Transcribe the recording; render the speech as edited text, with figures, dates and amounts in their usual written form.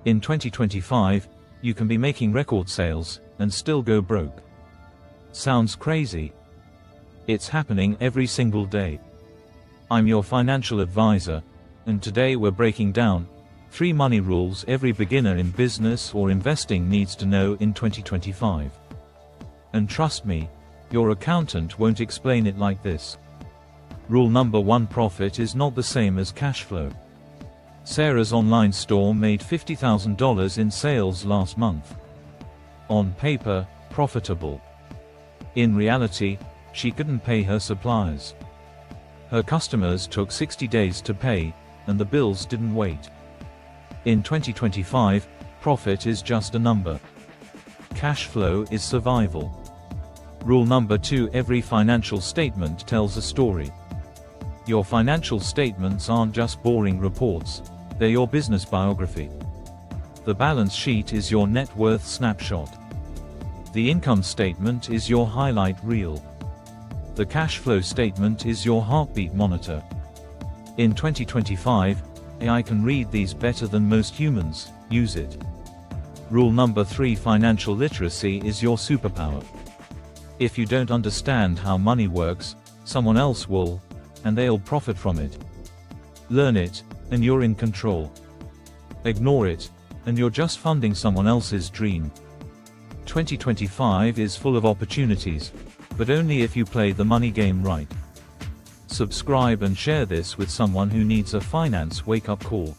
In 2025, you can be making record sales and still go broke. Sounds crazy? It's happening every single day. I'm your financial advisor, and today we're breaking down 3 money rules every beginner in business or investing needs to know in 2025. And trust me, your accountant won't explain it like this. Rule number 1: profit is not the same as cash flow. Sarah's online store made $50,000 in sales last month. On paper, profitable. In reality, she couldn't pay her suppliers. Her customers took 60 days to pay, and the bills didn't wait. In 2025, profit is just a number. Cash flow is survival. Rule number 2: every financial statement tells a story. Your financial statements aren't just boring reports, they're your business biography. The balance sheet is your net worth snapshot. The income statement is your highlight reel. The cash flow statement is your heartbeat monitor. In 2025, AI can read these better than most humans. Use it. Rule number 3: financial literacy is your superpower. If you don't understand how money works, someone else will, and they'll profit from it. Learn it, and you're in control. Ignore it, and you're just funding someone else's dream. 2025 is full of opportunities, but only if you play the money game right. Subscribe and share this with someone who needs a finance wake-up call.